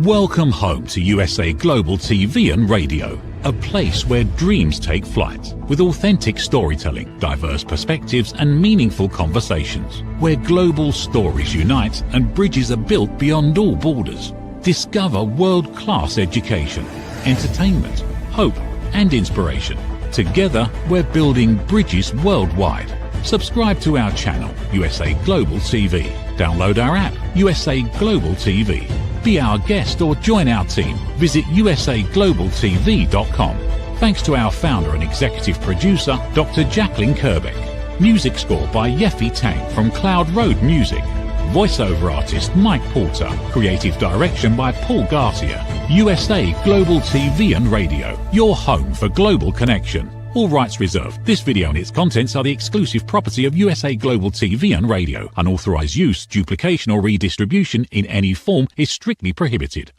Welcome home to USA Global TV and Radio, a place where dreams take flight, with authentic storytelling, diverse perspectives and meaningful conversations, where global stories unite and bridges are built beyond all borders. Discover world-class education, entertainment, hope and inspiration. Together, we're building bridges worldwide. Subscribe to our channel, USA Global TV. Download our app, USA Global TV. Be our guest or join our team. Visit usaglobaltv.com. Thanks to our founder and executive producer, Dr. Jacqueline Kerbeck. Music score by Yeffy Tang from Cloud Road Music. Voiceover artist Mike Porter. Creative direction by Paul Garcia. USA Global TV and Radio, your home for global connection. All rights reserved. This video and its contents are the exclusive property of USA Global TV and Radio. Unauthorized use, duplication or redistribution in any form is strictly prohibited.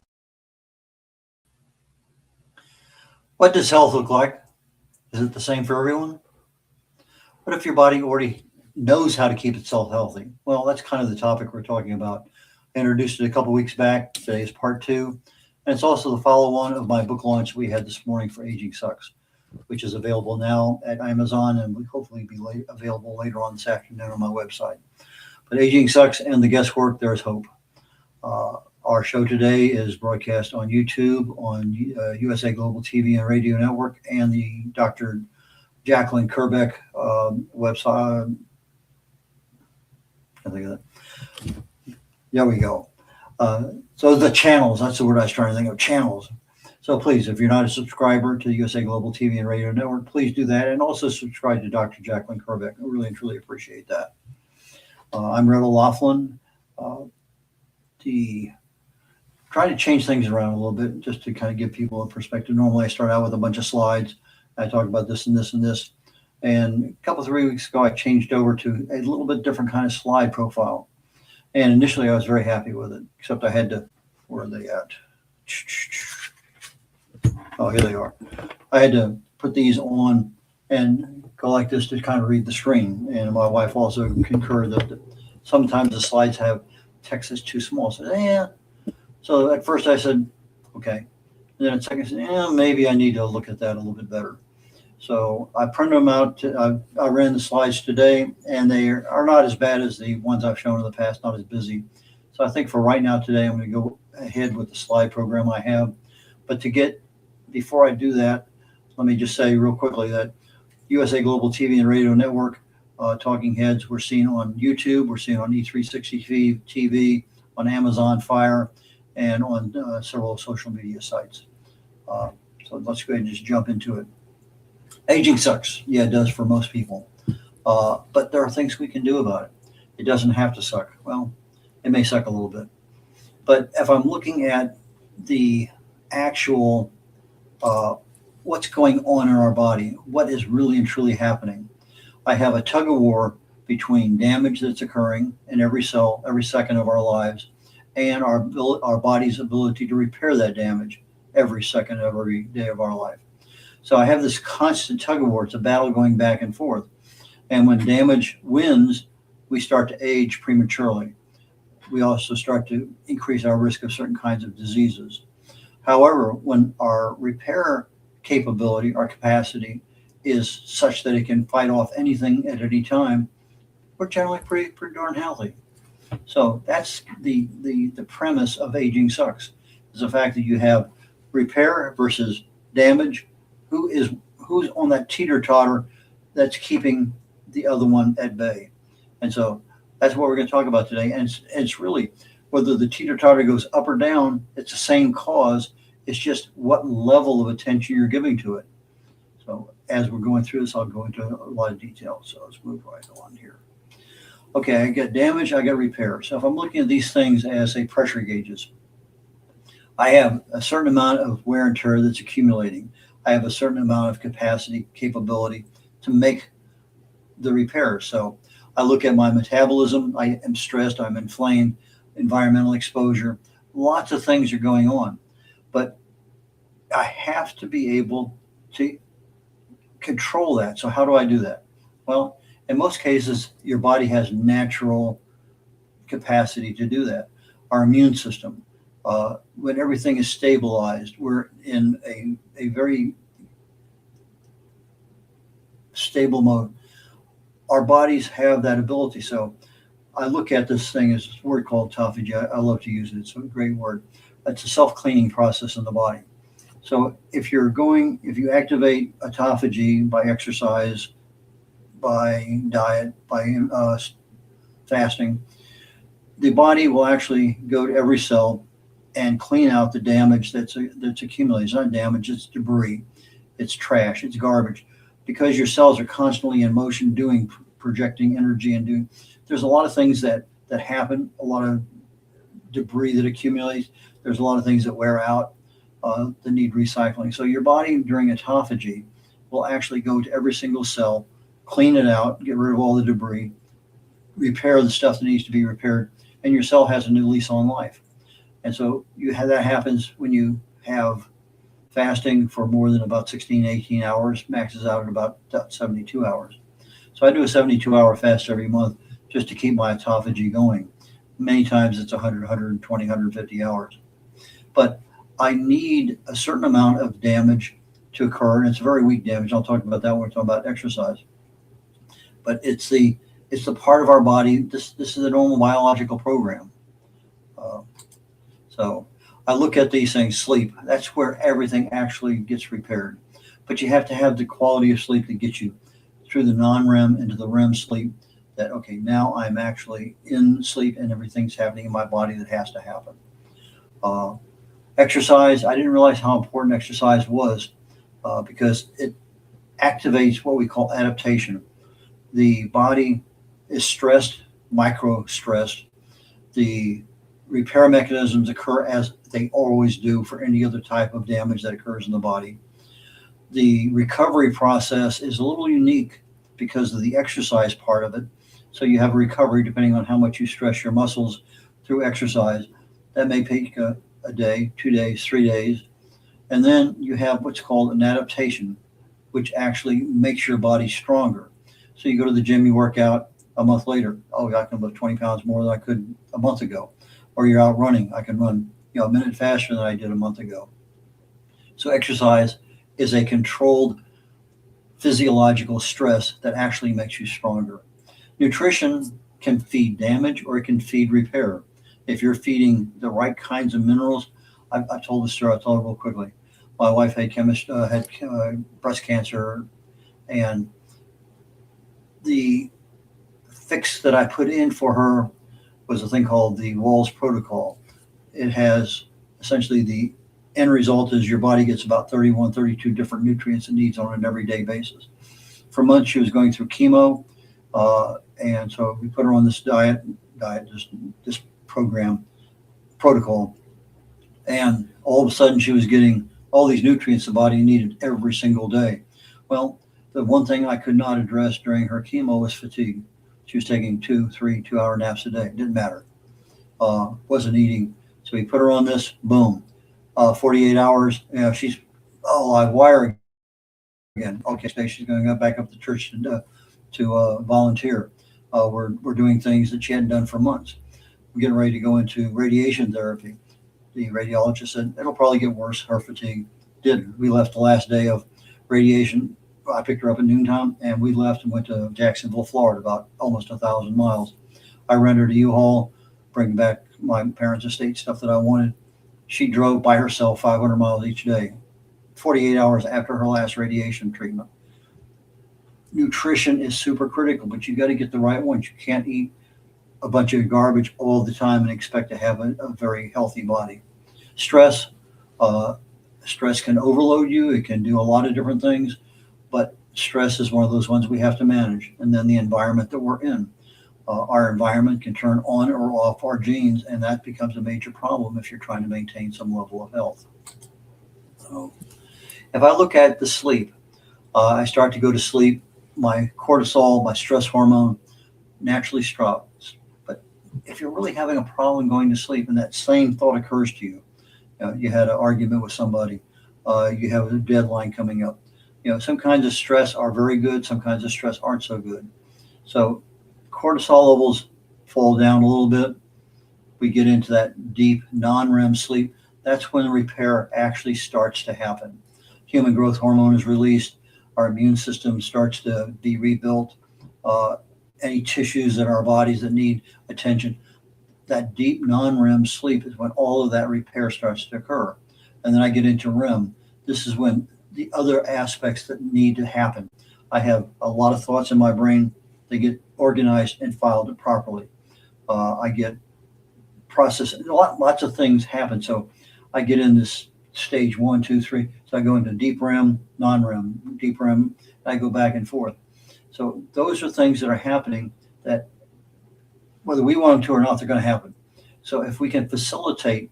What does health look like? Is it the same for everyone? What if your body already knows how to keep itself healthy? Well, that's kind of the topic we're talking about. I introduced it a couple weeks back. Today is part 2. And it's also the follow-on of my book launch we had this morning for Aging Sucks, which is available now at Amazon and will hopefully be available later on this afternoon on my website. But Aging Sucks and the guesswork, there's hope. Our show today is broadcast on YouTube, on USA Global TV and Radio Network, and the Dr. Jacqueline Kerbeck website. I think of that. There we go. So the channels, that's the word I was trying to think of, channels. So please, if you're not a subscriber to the USA Global TV and Radio Network, please do that. And also subscribe to Dr. Jacqueline Kerbeck. I really and truly appreciate that. I'm Red O'Loughlin. Trying to change things around a little bit just to kind of give people a perspective. Normally I start out with a bunch of slides. I talk about this and this and this. And a couple, 3 weeks ago, I changed over to a little bit different kind of slide profile. And initially I was very happy with it, except I had to, where are they at? Oh, here they are. I had to put these on and go like this to kind of read the screen. And my wife also concurred that sometimes the slides have text that's too small. So, yeah. So at first I said, okay. And then at second I said, yeah, maybe I need to look at that a little bit better. So I printed them out. I ran the slides today, and they are not as bad as the ones I've shown in the past, not as busy. So I think for right now today, I'm going to go ahead with the slide program I have. But before I do that, let me just say real quickly that USA Global TV and Radio Network, Talking Heads, we're seen on YouTube, we're seen on E360 TV, on Amazon Fire, and on several social media sites. So let's go ahead and just jump into it. Aging sucks. Yeah, it does for most people. But there are things we can do about it. It doesn't have to suck. Well, it may suck a little bit. But if I'm looking at the actual what's going on in our body, what is really and truly happening, I have a tug of war between damage that's occurring in every cell, every second of our lives, and our body's ability to repair that damage every second of every day of our life. So I have this constant tug of war. It's a battle going back and forth. And when damage wins, we start to age prematurely. We also start to increase our risk of certain kinds of diseases. However, when our repair capability, our capacity, is such that it can fight off anything at any time, we're generally pretty darn healthy. So that's the premise of Aging Sucks, is the fact that you have repair versus damage. Who's on that teeter-totter that's keeping the other one at bay? And so that's what we're going to talk about today. And it's really whether the teeter-totter goes up or down, it's the same cause. It's just what level of attention you're giving to it. So as we're going through this, I'll go into a lot of detail. So let's move right on here. Okay, I got damage, I got repair. So if I'm looking at these things as, say, pressure gauges, I have a certain amount of wear and tear that's accumulating. I have a certain amount of capacity, capability to make the repair. So I look at my metabolism. I am stressed. I'm inflamed. Environmental exposure. Lots of things are going on. But I have to be able to control that. So how do I do that? Well, in most cases, your body has natural capacity to do that. Our immune system, when everything is stabilized, we're in a very stable mode. Our bodies have that ability. So I look at this thing as a word called autophagy. I love to use it. It's a great word. It's a self-cleaning process in the body. So if you activate autophagy by exercise, by diet, by fasting, the body will actually go to every cell and clean out the damage that's accumulated. It's not damage, it's debris, it's trash, it's garbage. Because your cells are constantly in motion, projecting energy and doing, there's a lot of things that happen, a lot of debris that accumulates. There's a lot of things that wear out that need recycling. So your body during autophagy will actually go to every single cell, clean it out, get rid of all the debris, repair the stuff that needs to be repaired, and your cell has a new lease on life. And so that happens when you have fasting for more than about 16, 18 hours, maxes out at about 72 hours. So I do a 72-hour fast every month just to keep my autophagy going. Many times it's 100, 120, 150 hours. But I need a certain amount of damage to occur, and it's very weak damage. I'll talk about that when we're talking about exercise. But it's the part of our body. This is a normal biological program. So I look at these things. Sleep. That's where everything actually gets repaired. But you have to have the quality of sleep that gets you through the non-REM into the REM sleep. That okay, now I'm actually in sleep and everything's happening in my body that has to happen. Exercise. I didn't realize how important exercise was because it activates what we call adaptation. The body is stressed, micro-stressed. The repair mechanisms occur as they always do for any other type of damage that occurs in the body. The recovery process is a little unique because of the exercise part of it. So you have a recovery depending on how much you stress your muscles through exercise. That may take a day, 2 days, 3 days. And then you have what's called an adaptation, which actually makes your body stronger. So you go to the gym, you work out, a month later, oh, I can lift 20 pounds more than I could a month ago. Or you're out running, I can run a minute faster than I did a month ago. So exercise is a controlled physiological stress that actually makes you stronger. Nutrition can feed damage or it can feed repair. If you're feeding the right kinds of minerals, I told this story, I'll tell it real quickly. My wife had breast cancer, and the fix that I put in for her was a thing called the Wall's Protocol. It has essentially the end result is your body gets about 31, 32 different nutrients it needs on an everyday basis. For months, she was going through chemo, and so we put her on this this protocol, and all of a sudden she was getting all these nutrients the body needed every single day. Well, the one thing I could not address during her chemo was fatigue. She was taking 2-3 2-hour naps a day. It didn't matter. Wasn't eating. So we put her on this, boom. 48 hours, she's, I wire again. Okay, she's going back up to church to volunteer. We're doing things that she hadn't done for months. We're getting ready to go into radiation therapy. The radiologist said, it'll probably get worse. Her fatigue didn't. We left the last day of radiation. I picked her up at noontime, and we left and went to Jacksonville, Florida, about almost 1,000 miles. I rented a U-Haul, bring back my parents' estate stuff that I wanted. She drove by herself 500 miles each day, 48 hours after her last radiation treatment. Nutrition is super critical, but you got to get the right ones. You can't eat a bunch of garbage all the time and expect to have a very healthy body. Stress can overload you. It can do a lot of different things, but stress is one of those ones we have to manage. And then the environment that we're in. Our environment can turn on or off our genes, and that becomes a major problem if you're trying to maintain some level of health. So if I look at the sleep, I start to go to sleep. My cortisol, my stress hormone, naturally drops. But if you're really having a problem going to sleep and that same thought occurs to you, you had an argument with somebody, you have a deadline coming up, some kinds of stress are very good, some kinds of stress aren't so good. So cortisol levels fall down a little bit, we get into that deep non-REM sleep, that's when the repair actually starts to happen. Human growth hormone is released. Our immune system starts to be rebuilt. Any tissues in our bodies that need attention, that deep non-REM sleep is when all of that repair starts to occur. And then I get into REM. This is when the other aspects that need to happen. I have a lot of thoughts in my brain. They get organized and filed properly. I get processed. Lots of things happen. So I get in this stage 1, 2, 3. So I go into deep REM, non-REM, deep REM, and I go back and forth. So those are things that are happening that whether we want them to or not, they're going to happen. So if we can facilitate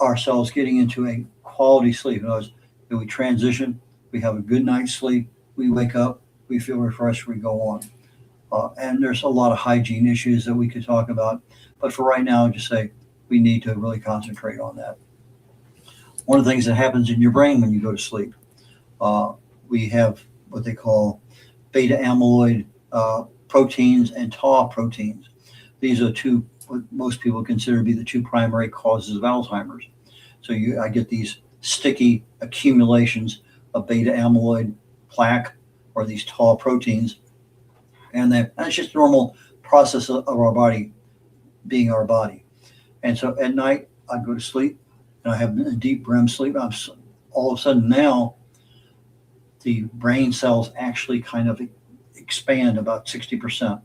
ourselves getting into a quality sleep, in other words, if we transition, we have a good night's sleep, we wake up, we feel refreshed, we go on. And there's a lot of hygiene issues that we could talk about. But for right now, just say we need to really concentrate on that. One of the things that happens in your brain when you go to sleep, we have what they call beta amyloid proteins and tau proteins. These are two, what most people consider to be the two primary causes of Alzheimer's. So I get these sticky accumulations of beta amyloid plaque or these tau proteins, and that's just a normal process of our body being our body. And so at night, I go to sleep, and I have a deep REM sleep. All of a sudden now, the brain cells actually kind of expand about 60%.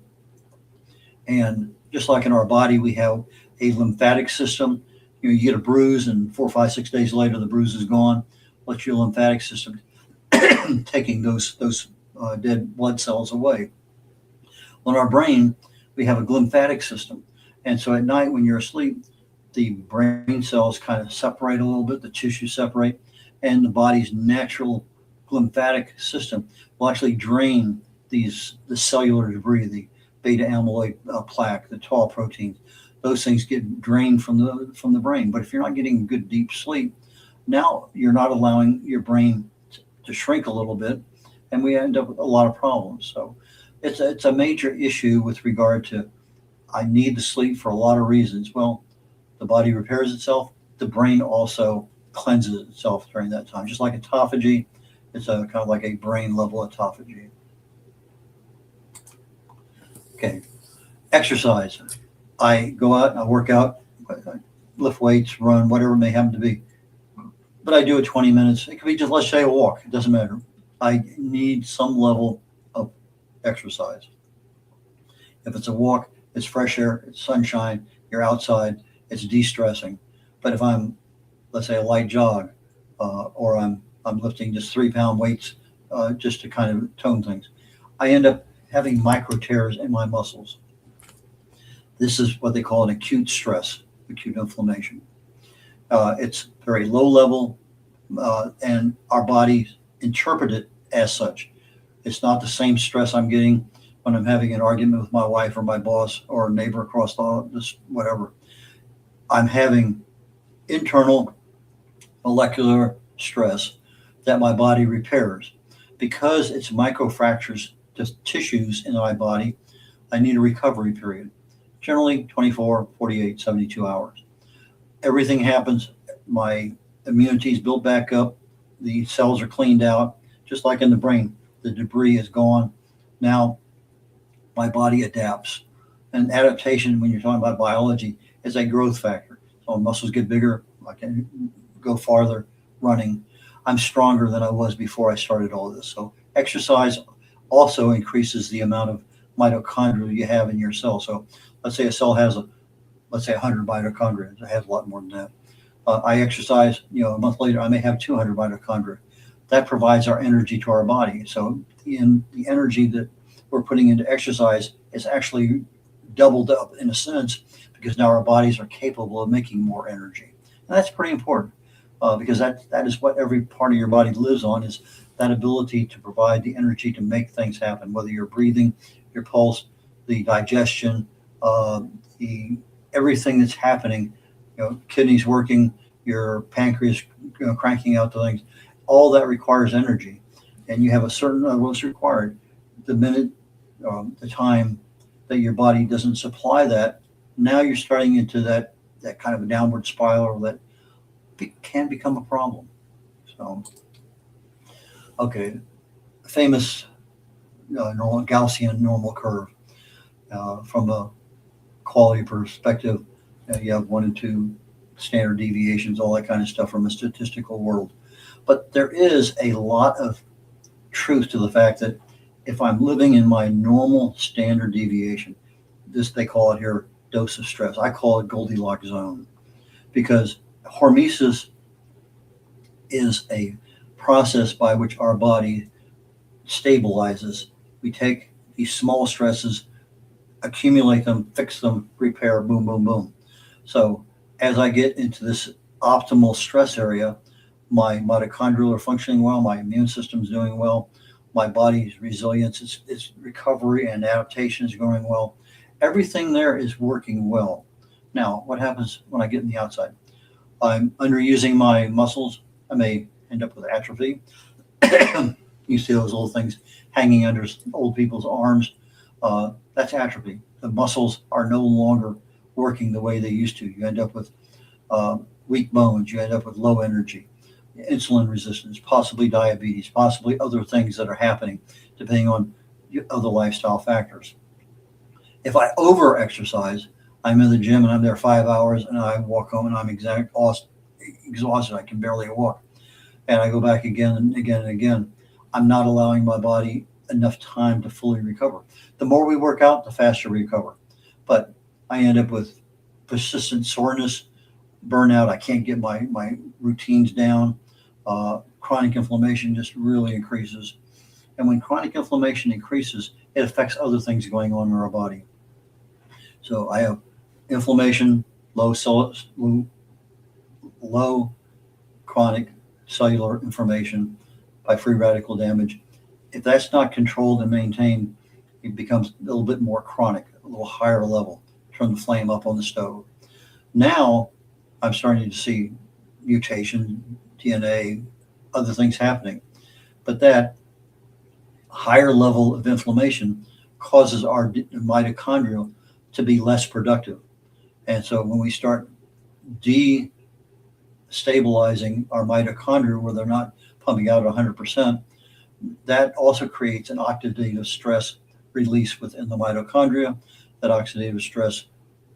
And just like in our body, we have a lymphatic system. You get a bruise, and 4, 5, 6 days later, the bruise is gone. What's your lymphatic system taking those dead blood cells away? Well, in our brain, we have a glymphatic system. And so at night when you're asleep, the brain cells kind of separate a little bit, the tissues separate, and the body's natural glymphatic system will actually drain the cellular debris, the beta amyloid plaque, the tau proteins. Those things get drained from the brain. But if you're not getting good deep sleep, now you're not allowing your brain to shrink a little bit, and we end up with a lot of problems. So it's a major issue with regard to I need to sleep for a lot of reasons. Well, the body repairs itself. The brain also cleanses itself during that time. Just like autophagy, it's a kind of like a brain level autophagy. Okay, exercise. I go out, I work out, lift weights, run, whatever it may happen to be. But I do it 20 minutes. It could be just, let's say, a walk. It doesn't matter. I need some level of exercise. If it's a walk, it's fresh air, it's sunshine, you're outside, it's de-stressing. But if I'm, let's say, a light jog, or I'm lifting just 3-pound weights just to kind of tone things, I end up having micro tears in my muscles. This is what they call an acute stress, acute inflammation. It's very low level, and our bodies interpret it as such. It's not the same stress I'm getting when I'm having an argument with my wife or my boss or a neighbor across this whatever. I'm having internal molecular stress that my body repairs. Because it's microfractures to tissues in my body, I need a recovery period, generally 24, 48, 72 hours. Everything happens. My immunity is built back up. The cells are cleaned out, just like in the brain. The debris is gone. Now my body adapts. And adaptation, when you're talking about biology, is a growth factor. So muscles get bigger. I can go farther running. I'm stronger than I was before I started all this. So exercise also increases the amount of mitochondria you have in your cell. So let's say a cell has 100 mitochondria. It has a lot more than that. I exercise, a month later, I may have 200 mitochondria. That provides our energy to our body. So the energy that we're putting into exercise is actually doubled up in a sense, because now our bodies are capable of making more energy. And that's pretty important, because that is what every part of your body lives on, is that ability to provide the energy to make things happen, whether you're breathing, your pulse, the digestion, everything that's happening, kidneys working, your pancreas cranking out the things, all that requires energy. And you have a certain what's required. The minute, the time that your body doesn't supply that, now you're starting into that kind of a downward spiral that can become a problem. So, okay, famous normal Gaussian normal curve. From a quality perspective, you have 1 and 2 standard deviations, all that kind of stuff from a statistical world. But there is a lot of truth to the fact that if I'm living in my normal standard deviation, this they call it here dose of stress. I call it Goldilocks zone, because hormesis is a process by which our body stabilizes. We take these small stresses, accumulate them, fix them, repair, boom, boom, boom. So as I get into this optimal stress area, my mitochondria are functioning well, my immune system's doing well, my body's resilience, its recovery and adaptation is going well. Everything there is working well. Now, what happens when I get in the outside? I'm underusing my muscles. I may end up with atrophy. You see those little things hanging under old people's arms. That's atrophy. The muscles are no longer working the way they used to. You end up with weak bones. You end up with low energy, insulin resistance, possibly diabetes, possibly other things that are happening depending on other lifestyle factors. If I over exercise, I'm in the gym and I'm there 5 hours and I walk home and I'm exhausted. I can barely walk. And I go back again and again and again. I'm not allowing my body enough time to fully recover. The more we work out, the faster we recover. But I end up with persistent soreness, burnout. I can't get my routines down. Chronic inflammation just really increases. And when chronic inflammation increases, it affects other things going on in our body. So I have inflammation, low chronic cellular inflammation by free radical damage. If that's not controlled and maintained, it becomes a little bit more chronic, a little higher level, turn the flame up on the stove. Now I'm starting to see mutation, DNA, other things happening. But that higher level of inflammation causes our mitochondria to be less productive. And so when we start destabilizing our mitochondria where they're not pumping out 100%, that also creates an oxidative stress release within the mitochondria. That oxidative stress,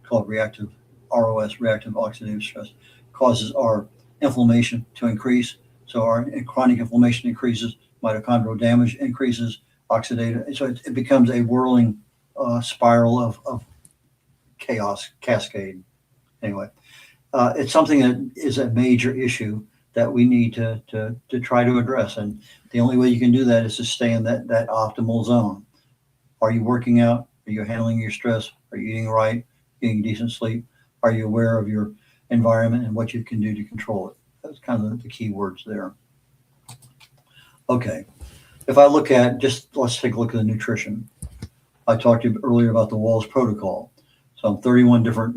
called reactive ROS, reactive oxidative stress, causes our inflammation to increase. So our chronic inflammation increases, mitochondrial damage increases, oxidative. So it becomes a whirling spiral of chaos, cascade. Anyway, it's something that is a major issue that we need to try to address. And the only way you can do that is to stay in that optimal zone. Are you working out? Are you handling your stress? Are you eating right? Getting decent sleep? Are you aware of your environment and what you can do to control it? That's kind of the key words there. Okay. If I look at let's take a look at the nutrition. I talked to you earlier about the Walls protocol. So 31 different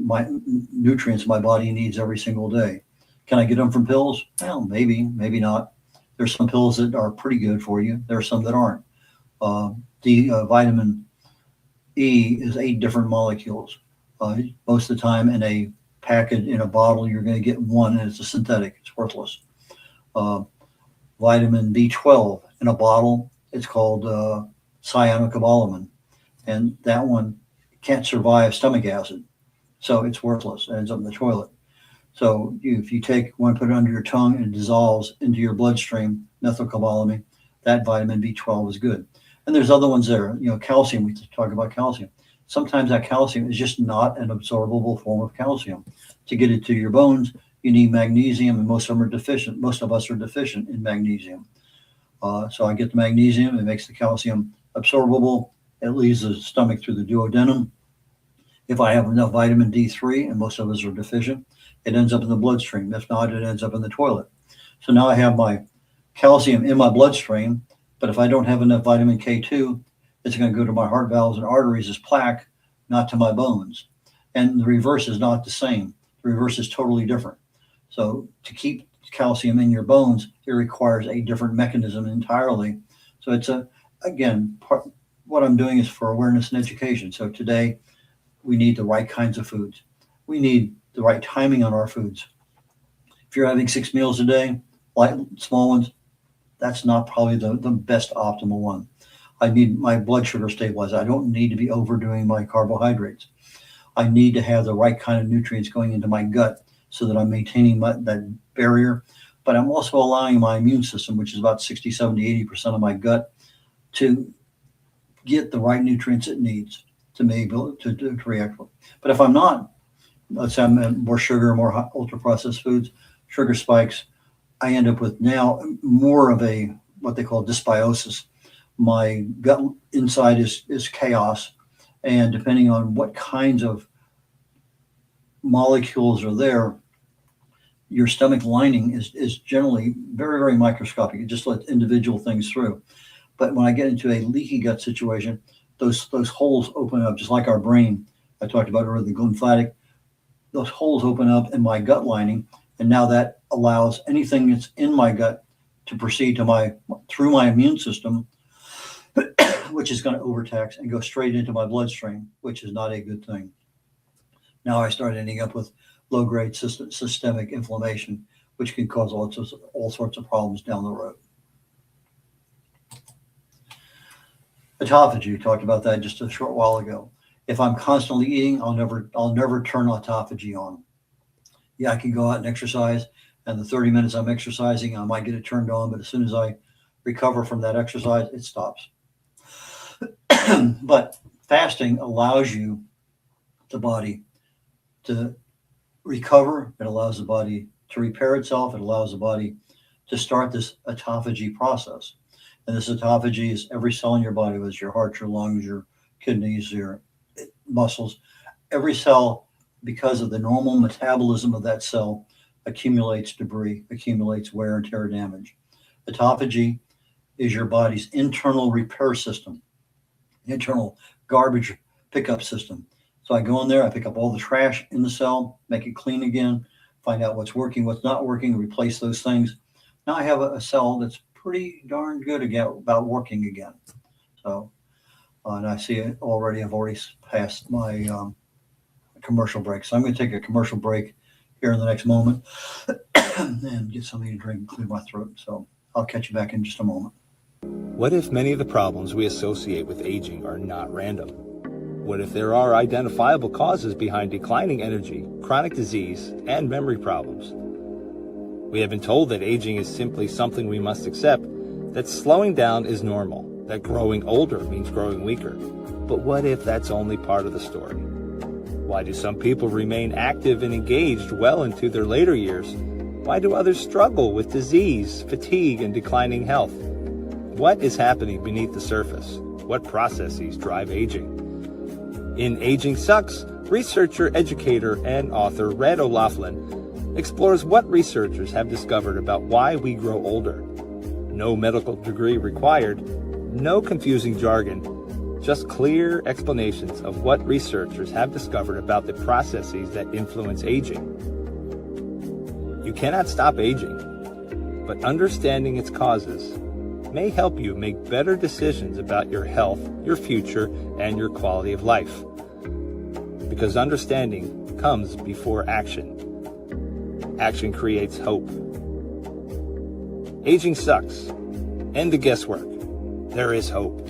nutrients my body needs every single day. Can I get them from pills? Well, maybe not. There's some pills that are pretty good for you. There are some that aren't. Vitamin E is 8 different molecules. Most of the time in a packet, in a bottle, you're going to get one, and it's a synthetic. It's worthless. Vitamin B12 in a bottle, it's called cyanocobalamin. And that one can't survive stomach acid. So it's worthless. It ends up in the toilet. So if you take one, put it under your tongue, and it dissolves into your bloodstream, methylcobalamin, that vitamin B12 is good. And there's other ones there. Calcium, we talk about calcium. Sometimes that calcium is just not an absorbable form of calcium. To get it to your bones, you need magnesium, and most of them are deficient. Most of us are deficient in magnesium. So I get the magnesium, it makes the calcium absorbable. It leaves the stomach through the duodenum. If I have enough vitamin D3, and most of us are deficient, it ends up in the bloodstream. If not, it ends up in the toilet. So now I have my calcium in my bloodstream, but if I don't have enough vitamin K2, it's going to go to my heart valves and arteries as plaque, not to my bones. And the reverse is not the same. The reverse is totally different. So to keep calcium in your bones, it requires a different mechanism entirely. So it's what I'm doing is for awareness and education. So today, we need the right kinds of foods. We need the right timing on our foods. If you're having 6 meals a day, light, small ones, that's not probably the best optimal one. I need my blood sugar stabilized. I don't need to be overdoing my carbohydrates. I need to have the right kind of nutrients going into my gut so that I'm maintaining that barrier. But I'm also allowing my immune system, which is about 60, 70, 80% of my gut, to get the right nutrients it needs to be able to react with. But if I'm not, let's say I'm at more sugar, more ultra processed foods, sugar spikes, I end up with now more of a what they call dysbiosis. My gut inside is chaos, and depending on what kinds of molecules are there, your stomach lining is generally very, very microscopic. It just lets individual things through. But when I get into a leaky gut situation, those holes open up just like our brain. I talked about earlier, the lymphatic. Those holes open up in my gut lining, and now that allows anything that's in my gut to proceed through my immune system, which is going to overtax and go straight into my bloodstream, which is not a good thing. Now I start ending up with low-grade systemic inflammation, which can cause all sorts of problems down the road. Autophagy, talked about that just a short while ago. If I'm constantly eating, I'll never turn autophagy on. Yeah, I can go out and exercise, and the 30 minutes I'm exercising, I might get it turned on, but as soon as I recover from that exercise, it stops. But fasting allows the body to recover. It allows the body to repair itself. It allows the body to start this autophagy process. And this autophagy is every cell in your body, whether it's your heart, your lungs, your kidneys, your muscles. Every cell, because of the normal metabolism of that cell, accumulates debris, accumulates wear and tear damage. Autophagy is your body's internal repair system, internal garbage pickup system. So I go in there, I pick up all the trash in the cell, make it clean again, find out what's working, what's not working, replace those things. Now I have a cell that's pretty darn good about working again. So, and I see it already. I've already passed my commercial break. So I'm going to take a commercial break here in the next moment and get something to drink and clear my throat. So I'll catch you back in just a moment. What if many of the problems we associate with aging are not random? What if there are identifiable causes behind declining energy, chronic disease, and memory problems? We have been told that aging is simply something we must accept, that slowing down is normal, that growing older means growing weaker. But what if that's only part of the story? Why do some people remain active and engaged well into their later years? Why do others struggle with disease, fatigue, and declining health? What is happening beneath the surface? What processes drive aging? In Aging Sucks, researcher, educator, and author Red O'Loughlin explores what researchers have discovered about why we grow older. No medical degree required, no confusing jargon, just clear explanations of what researchers have discovered about the processes that influence aging. You cannot stop aging, but understanding its causes may help you make better decisions about your health, your future, and your quality of life. Because understanding comes before action. Action creates hope. Aging sucks. End the guesswork. There is hope.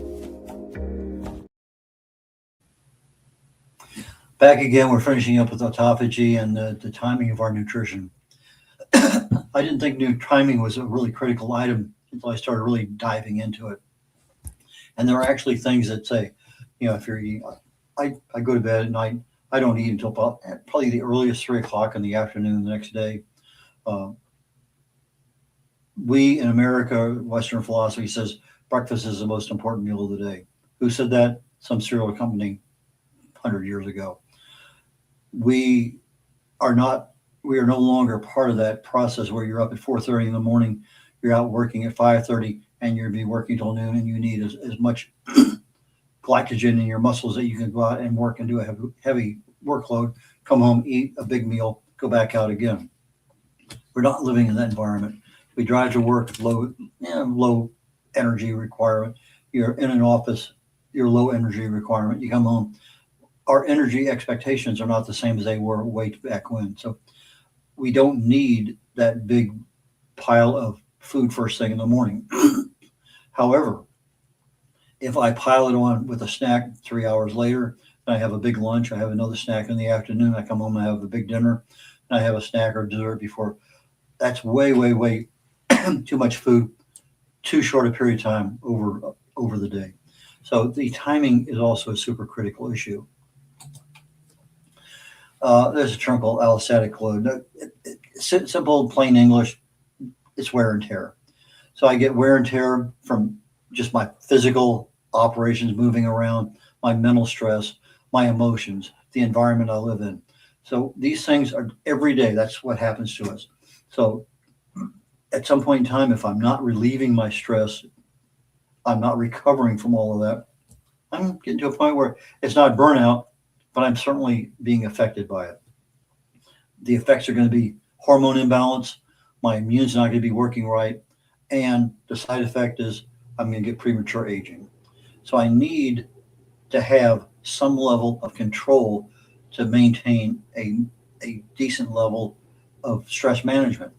Back again, we're finishing up with autophagy and the timing of our nutrition. I didn't think new timing was a really critical item until I started really diving into it. And there are actually things that say, if you're eating, I go to bed at night, I don't eat until probably the earliest 3 o'clock in the afternoon the next day. We in America, Western philosophy says breakfast is the most important meal of the day. Who said that? Some cereal company 100 years ago. We are no longer part of that process where you're up at 4:30 in the morning, you're out working at 5:30, and you'll be working till noon, and you need as much glycogen in your muscles that you can go out and work and do a heavy workload, come home, eat a big meal, go back out again. We're not living in that environment. We drive to work, low energy requirement. You're in an office, your low energy requirement. You come home, our energy expectations are not the same as they were way back when. So we don't need that big pile of food first thing in the morning. However, if I pile it on with a snack 3 hours later, and I have a big lunch, I have another snack in the afternoon, I come home, I have a big dinner, and I have a snack or dessert before, that's way, way, way too much food, too short a period of time over the day. So the timing is also a super critical issue. There's a term called allostatic load. Simple, plain English, it's wear and tear. So I get wear and tear from just my physical operations moving around, my mental stress, my emotions, the environment I live in. So these things are every day. That's what happens to us. So at some point in time, if I'm not relieving my stress, I'm not recovering from all of that, I'm getting to a point where it's not burnout, but I'm certainly being affected by it. The effects are going to be hormone imbalance. My immune's not going to be working right. And the side effect is I'm going to get premature aging. So I need to have some level of control to maintain a decent level of stress management.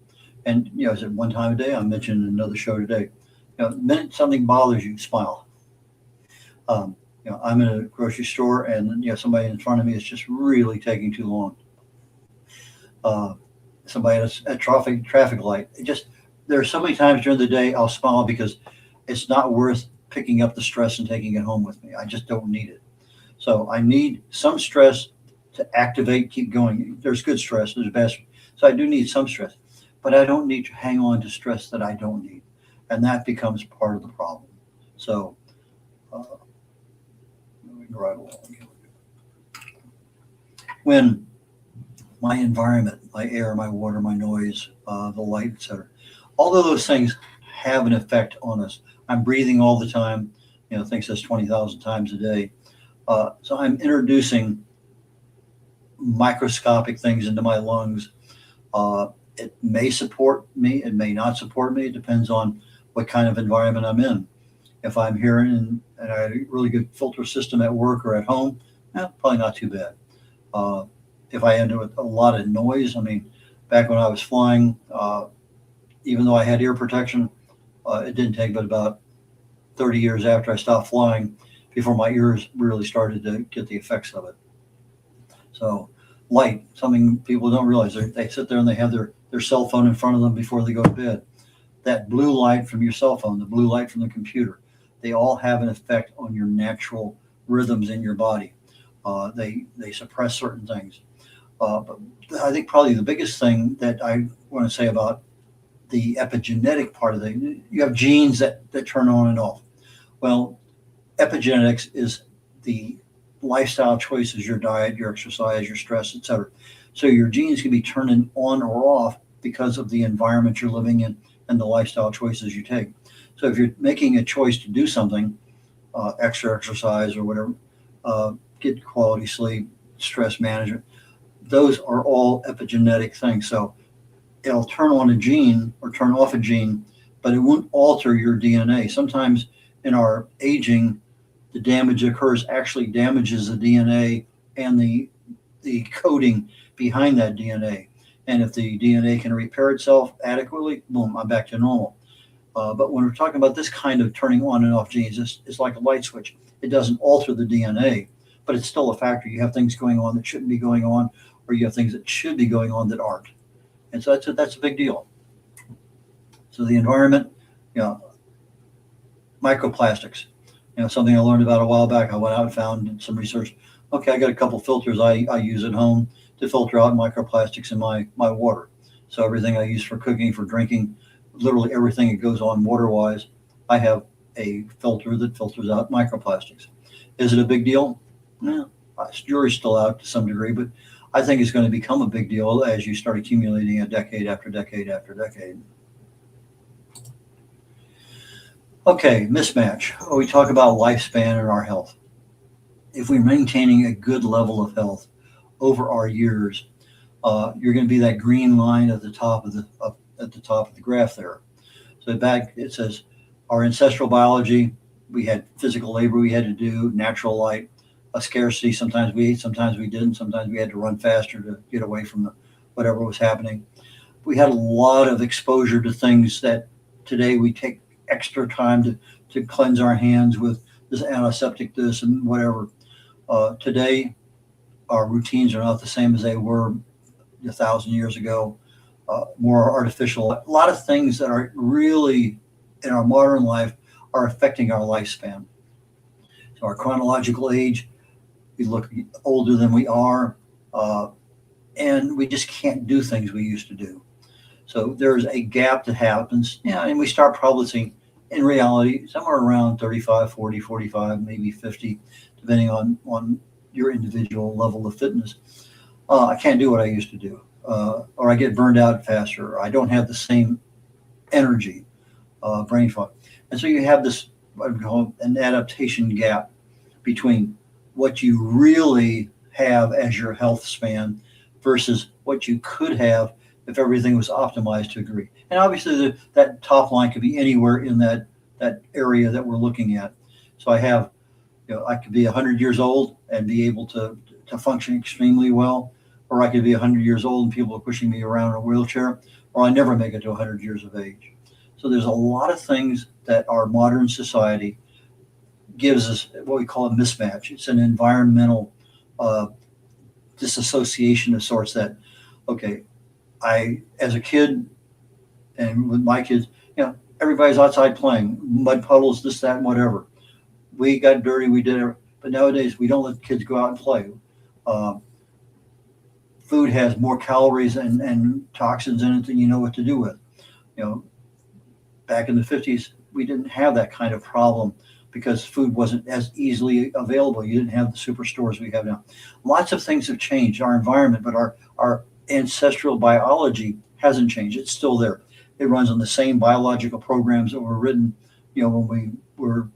And, I said one time a day, I mentioned in another show today, the minute something bothers you, smile. I'm in a grocery store and, somebody in front of me is just really taking too long. Somebody at a traffic light. There are so many times during the day I'll smile because it's not worth picking up the stress and taking it home with me. I just don't need it. So I need some stress to activate, keep going. There's good stress, there's bad stress. So I do need some stress, but I don't need to hang on to stress that I don't need. And that becomes part of the problem. So moving right along. When my environment, my air, my water, my noise, the light, etc., all of those things have an effect on us. I'm breathing all the time, think says 20,000 times a day. So I'm introducing microscopic things into my lungs. It may support me, it may not support me. It depends on what kind of environment I'm in. If I'm here and I have a really good filter system at work or at home, probably not too bad. If I end up with a lot of noise, back when I was flying, even though I had ear protection, it didn't take but about 30 years after I stopped flying before my ears really started to get the effects of it. So light, something people don't realize. They sit there and they have their cell phone in front of them before they go to bed. That blue light from your cell phone, the blue light from the computer, they all have an effect on your natural rhythms in your body. They suppress certain things. But I think probably the biggest thing that I want to say about the epigenetic part of it, you have genes that turn on and off. Well, epigenetics is the lifestyle choices, your diet, your exercise, your stress, etc. So your genes can be turning on or off because of the environment you're living in and the lifestyle choices you take. So if you're making a choice to do something, extra exercise or whatever, get quality sleep, stress management, those are all epigenetic things. So it'll turn on a gene or turn off a gene, but it won't alter your DNA. Sometimes in our aging, the damage that occurs actually damages the DNA and the coding behind that DNA. And if the DNA can repair itself adequately, boom, I'm back to normal. But when we're talking about this kind of turning on and off genes, it's like a light switch. It doesn't alter the DNA, but it's still a factor. You have things going on that shouldn't be going on, or you have things that should be going on that aren't. And so that's a big deal. So the environment, microplastics, something I learned about a while back. I went out and found some research. Okay, I got a couple filters I use at home to filter out microplastics in my water. So everything I use for cooking, for drinking, literally everything that goes on water-wise, I have a filter that filters out microplastics. Is it a big deal? No, jury's still out to some degree, but I think it's going to become a big deal as you start accumulating a decade after decade after decade. Okay, mismatch. We talk about lifespan and our health. If we're maintaining a good level of health over our years, you're going to be that green line at the top of the graph there. So back it says our ancestral biology. We had physical labor we had to do, natural light. a scarcity. Sometimes we ate, sometimes we didn't. Sometimes we had to run faster to get away from whatever was happening. We had a lot of exposure to things that today we take extra time to cleanse our hands with this antiseptic, this and whatever. Today, our routines are not the same as they were 1,000 years ago. More artificial. A lot of things that are really in our modern life are affecting our lifespan. So our chronological age, we look older than we are, and we just can't do things we used to do. So there's a gap that happens, and we start probably in reality somewhere around 35, 40, 45, maybe 50, depending on your individual level of fitness. I can't do what I used to do, or I get burned out faster, or I don't have the same energy, brain fog. And so you have this, what we call an adaptation gap between what you really have as your health span versus what you could have if everything was optimized to a degree. And obviously that top line could be anywhere in that area that we're looking at. So I have, I could be 100 years old and be able to function extremely well, or I could be 100 years old and people are pushing me around in a wheelchair, or I never make it to 100 years of age. So there's a lot of things that our modern society gives us what we call a mismatch. It's an environmental disassociation of sorts that, okay, as a kid and with my kids, everybody's outside playing, mud puddles, this, that, and whatever. We got dirty, we did it, but nowadays we don't let kids go out and play. Food has more calories and toxins in it than you know what to do with. Back in the 50s, we didn't have that kind of problem because food wasn't as easily available. You didn't have the superstores we have now. Lots of things have changed, our environment, but our ancestral biology hasn't changed. It's still there. It runs on the same biological programs that were written, when we were,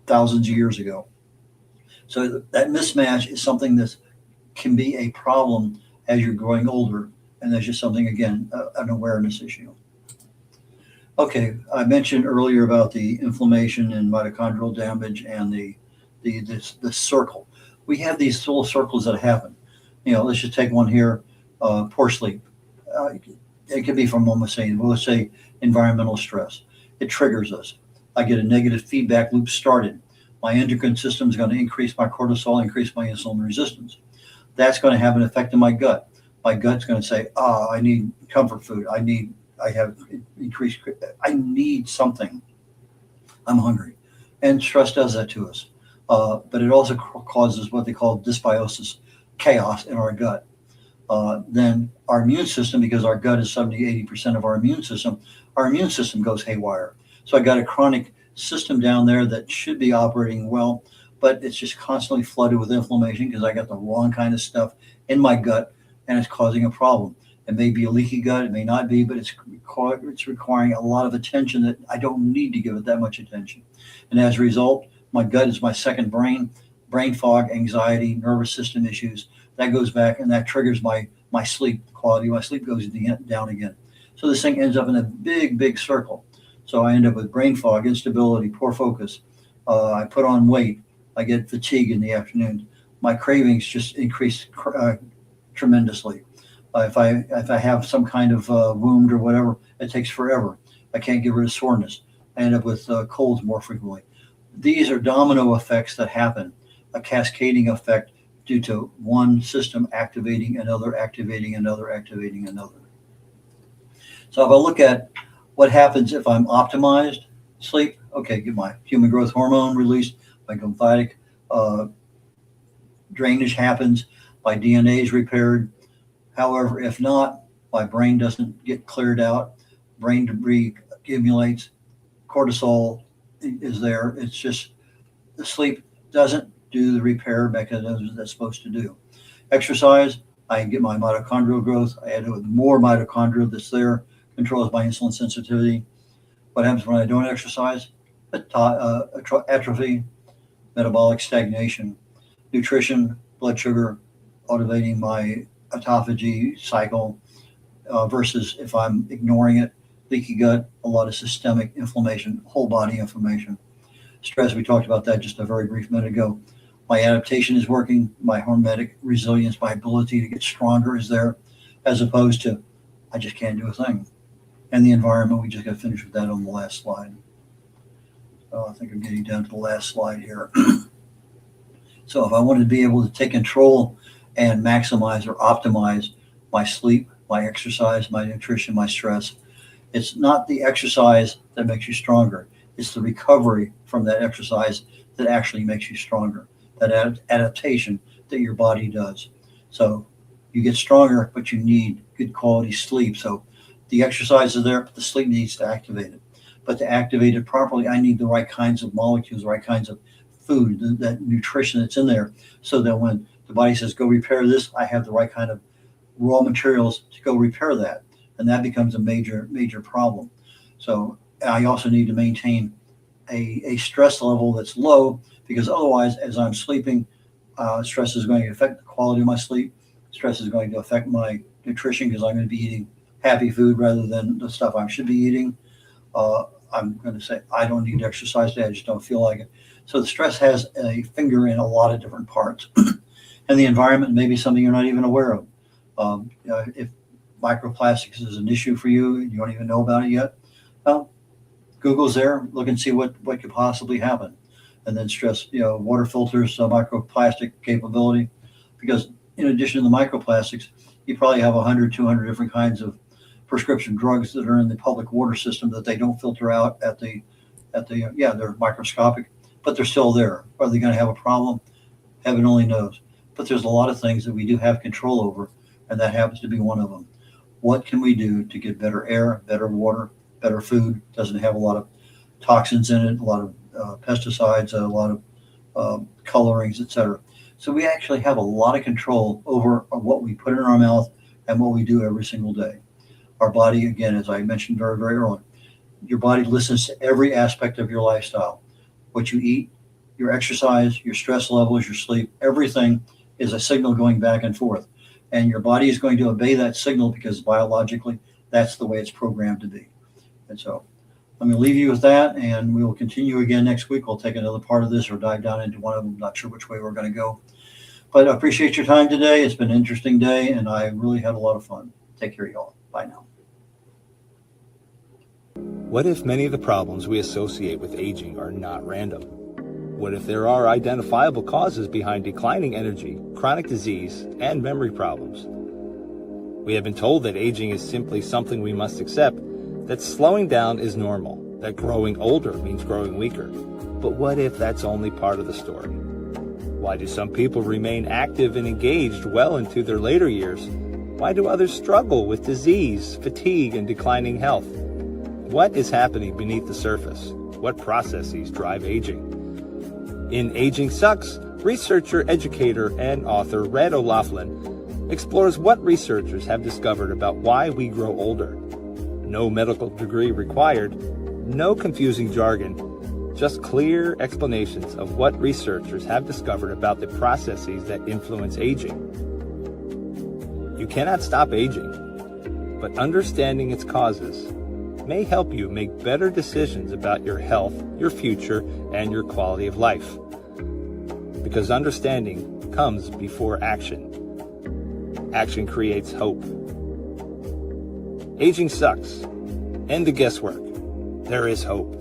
thousands of years ago. So that mismatch is something that can be a problem as you're growing older. And that's just something, again, an awareness issue. Okay, I mentioned earlier about the inflammation and mitochondrial damage and the circle. We have these little circles that happen. Let's just take one here, poor sleep. It could be from almost saying, well, let's say environmental stress. It triggers us. I get a negative feedback loop started. My endocrine system is going to increase my cortisol, increase my insulin resistance. That's going to have an effect on my gut. My gut's going to say, I need comfort food. I have increased, I need something. I'm hungry. And stress does that to us. But it also causes what they call dysbiosis, chaos in our gut. Then our immune system, because our gut is 70-80% of our immune system goes haywire. So I got a chronic system down there that should be operating well, but it's just constantly flooded with inflammation because I got the wrong kind of stuff in my gut and it's causing a problem. It may be a leaky gut, it may not be, but it's requiring a lot of attention that I don't need to give it that much attention. And as a result, my gut is my second brain fog, anxiety, nervous system issues. That goes back and that triggers my sleep quality. My sleep goes down again. So this thing ends up in a big, big circle. So I end up with brain fog, instability, poor focus. I put on weight. I get fatigue in the afternoon. My cravings just increase tremendously. If I have some kind of wound or whatever, it takes forever. I can't get rid of soreness. I end up with colds more frequently. These are domino effects that happen, a cascading effect due to one system activating another, activating another, activating another. So if I look at what happens if I'm optimized sleep, okay, get my human growth hormone released, my lymphatic drainage happens, my DNA is repaired. However, if not, my brain doesn't get cleared out, brain debris accumulates, cortisol is there. It's just the sleep doesn't do the repair mechanisms that's supposed to do. Exercise, I get my mitochondrial growth. I add more mitochondria that's there, controls my insulin sensitivity. What happens when I don't exercise? Atrophy, metabolic stagnation, nutrition, blood sugar, motivating my autophagy cycle versus if I'm ignoring it, leaky gut, a lot of systemic inflammation, whole body inflammation. Stress, we talked about that just a very brief minute ago. My adaptation is working. My hormetic resilience, my ability to get stronger is there, as opposed to I just can't do a thing. And the environment, we just got to finish with that on the last slide. So I think I'm getting down to the last slide here. So if I wanted to be able to take control and maximize or optimize my sleep, my exercise, my nutrition, my stress, it's not the exercise that makes you stronger. It's the recovery from that exercise that actually makes you stronger, that adaptation that your body does. So you get stronger, but you need good quality sleep. So the exercise is there, but the sleep needs to activate it. But to activate it properly, I need the right kinds of molecules, the right kinds of food, that nutrition that's in there, so that when the body says, go repair this, I have the right kind of raw materials to go repair that. And that becomes a major, major problem. So I also need to maintain a stress level that's low, because otherwise, as I'm sleeping, stress is going to affect the quality of my sleep. Stress is going to affect my nutrition, because I'm going to be eating happy food rather than the stuff I should be eating. I'm going to say, I don't need to exercise today. I just don't feel like it. So the stress has a finger in a lot of different parts. And the environment may be something you're not even aware of. If microplastics is an issue for you and you don't even know about it yet, well, Google's there. Look and see what could possibly happen. And then stress, water filters, microplastic capability. Because in addition to the microplastics, you probably have 100, 200 different kinds of prescription drugs that are in the public water system that they don't filter out they're microscopic, but they're still there. Are they going to have a problem? Heaven only knows. But there's a lot of things that we do have control over, and that happens to be one of them. What can we do to get better air, better water, better food? Doesn't have a lot of toxins in it, a lot of pesticides, a lot of colorings, etc. So we actually have a lot of control over what we put in our mouth and what we do every single day. Our body, again, as I mentioned very, very early, your body listens to every aspect of your lifestyle. What you eat, your exercise, your stress levels, your sleep, everything is a signal going back and forth. And your body is going to obey that signal, because biologically, that's the way it's programmed to be. And so I'm going to leave you with that, and we will continue again next week. We'll take another part of this or dive down into one of them. Not sure which way we're going to go. But I appreciate your time today. It's been an interesting day, and I really had a lot of fun. Take care, y'all. Bye now. What if many of the problems we associate with aging are not random? What if there are identifiable causes behind declining energy, chronic disease, and memory problems? We have been told that aging is simply something we must accept, that slowing down is normal, that growing older means growing weaker. But what if that's only part of the story? Why do some people remain active and engaged well into their later years? Why do others struggle with disease, fatigue, and declining health? What is happening beneath the surface? What processes drive aging? In Aging Sucks, researcher, educator, and author Red O'Loughlin explores what researchers have discovered about why we grow older. No medical degree required, no confusing jargon, just clear explanations of what researchers have discovered about the processes that influence aging. You cannot stop aging, but understanding its causes may help you make better decisions about your health, your future, and your quality of life. Because understanding comes before action. Action creates hope. Aging sucks. End the guesswork. There is hope.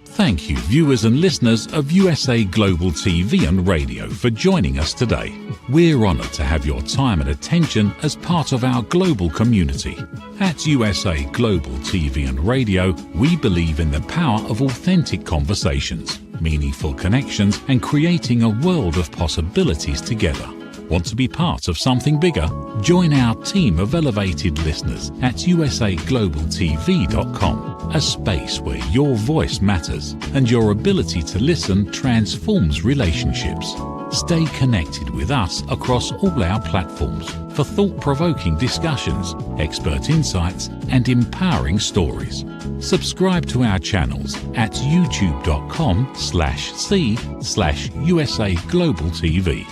Thank you, viewers and listeners of USA Global TV and Radio, for joining us today. We're honoured to have your time and attention as part of our global community. At USA Global TV and Radio, we believe in the power of authentic conversations, meaningful connections, and creating a world of possibilities together. Want to be part of something bigger? Join our team of elevated listeners at usaglobaltv.com, a space where your voice matters and your ability to listen transforms relationships. Stay connected with us across all our platforms for thought-provoking discussions, expert insights, and empowering stories. Subscribe to our channels at youtube.com/c/USA-Global-TV.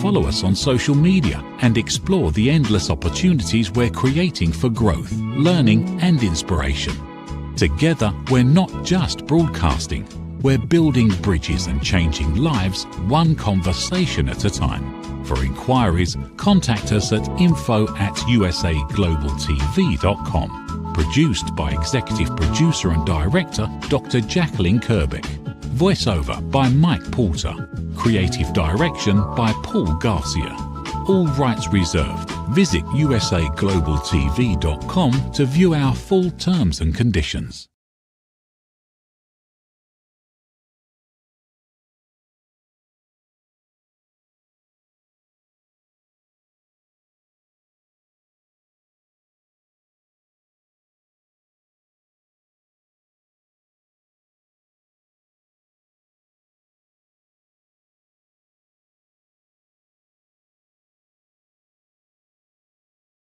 Follow us on social media and explore the endless opportunities we're creating for growth, learning, and inspiration. Together, we're not just broadcasting, we're building bridges and changing lives one conversation at a time. For inquiries, contact us at info@usaglobaltv.com. Produced by Executive Producer and Director Dr. Jacqueline Kerbeck. Voiceover by Mike Porter. Creative Direction by Paul Garcia. All rights reserved. Visit usaglobaltv.com to view our full terms and conditions.